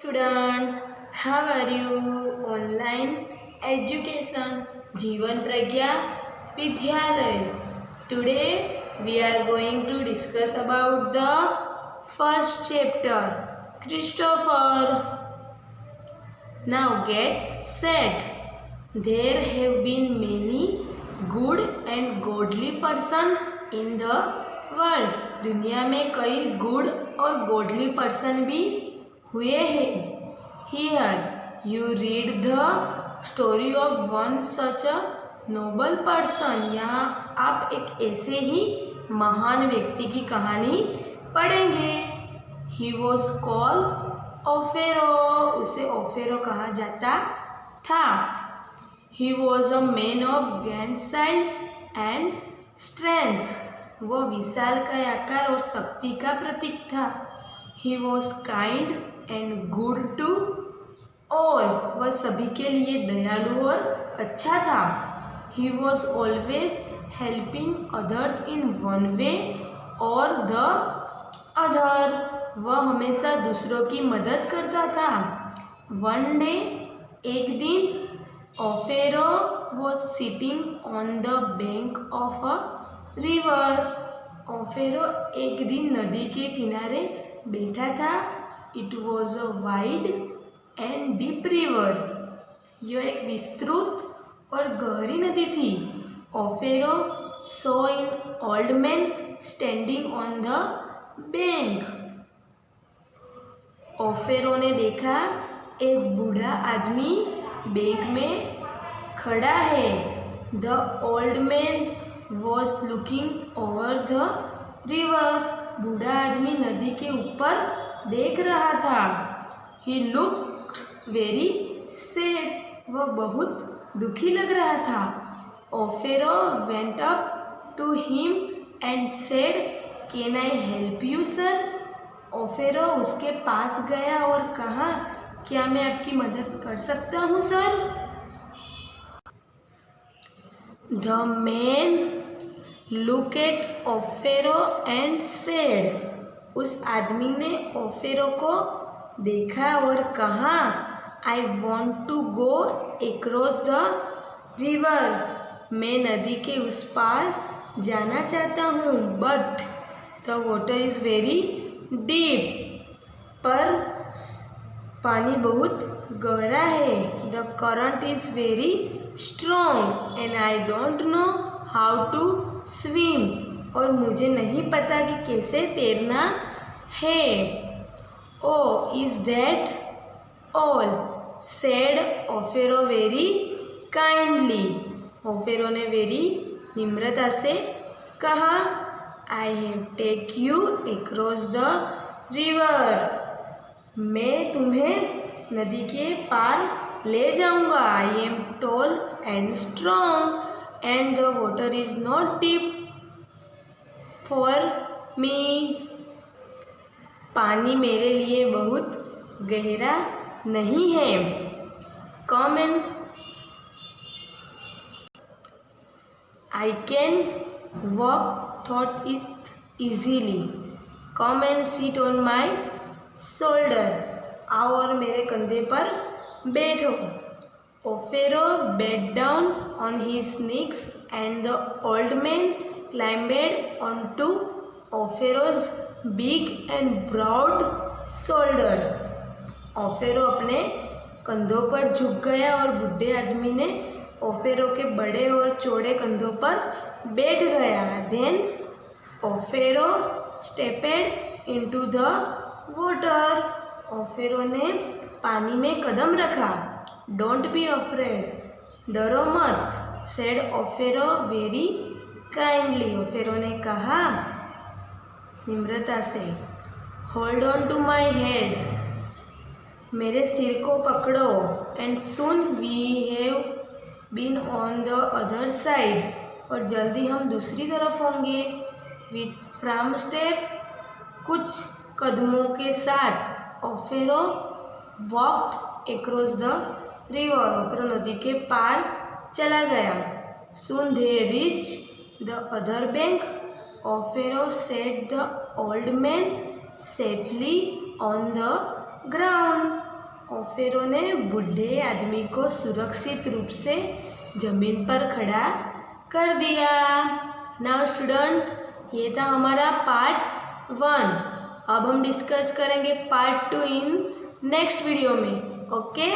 Student, how are you? Online education, Jeevan Pragya Vidyalay. Today we are going to discuss about the first chapter, Christopher. Now get set. There have been many good and godly person in the world. दुनिया में कई good और godly person भी हुए हैं. Here you read the story of one such a noble person. यहाँ आप एक ऐसे ही महान व्यक्ति की कहानी पढ़ेंगे. He was called ओफेरो. उसे ओफेरो कहा जाता था. He was a man of grand size and strength. वह विशाल का आकार और शक्ति का प्रतीक था. He was kind and good to all. वह सभी के लिए दयालु और अच्छा था. He was always helping others in one way or the other. वह हमेशा दूसरों की मदद करता था. One day, एक दिन, ओफेरो was sitting on the bank of a river. ओफेरो एक दिन नदी के किनारे बैठा था. It was a wide and deep river. यह एक विस्तृत और गहरी नदी थी. ओफेरो saw an old man standing on the bank. ओफेरो ने देखा एक बूढ़ा आदमी बैंक में खड़ा है. The old man was looking over the river. बूढ़ा आदमी नदी के ऊपर देख रहा था. He looked very sad. वह बहुत दुखी लग रहा था. Offero went up to him and said, can I help you sir? Offero उसके पास गया और कहा, क्या मैं आपकी मदद कर सकता हूँ sir? The man look at Offero and said. उस आदमी ने ओफेरो को देखा और कहा, I want to go across the river. मैं नदी के उस पार जाना चाहता हूँ. But the water is very deep. पर पानी बहुत गहरा है. The current is very strong and I don't know how to swim. और मुझे नहीं पता कि कैसे तैरना है. Oh is that all? Said Offero very kindly. Offero ने वेरी निम्रता से कहा, I have take you across the river. मैं तुम्हें नदी के पार ले जाऊंगा. I am tall and strong and the water is not deep for me. पानी मेरे लिए बहुत गहरा नहीं है. Come and I can walk thought it easily. Come and sit on my shoulder. आओ और मेरे कंधे पर बैठो. Offero bent down on his knees and the old man climbed on to Offero's big and broad shoulder. Offero अपने कंधों पर झुक गया और बूढ़े आदमी ने ओफेरो के बड़े और चौड़े कंधों पर बैठ गया. Then Offero stepped into the water. Offero ने पानी में कदम रखा. Don't be afraid. डरो मत. Said Offero very kindly. Offero ने कहा निम्रता से. Hold on to my head. मेरे सिर को पकड़ो. And soon we have been on the other side. और जल्दी हम दूसरी तरफ होंगे. With from step. कुछ कदमों के साथ Offero walked across the river. Offero नदी के पार चला गया. Soon they reach the other bank. Offero set the old man safely on the ground. ऑफिसरों ने बूढ़े आदमी को सुरक्षित रूप से जमीन पर खड़ा कर दिया। नाउ स्टूडेंट, ये था हमारा पार्ट 1। अब हम डिस्कस करेंगे पार्ट 2 इन नेक्स्ट वीडियो में। ओके।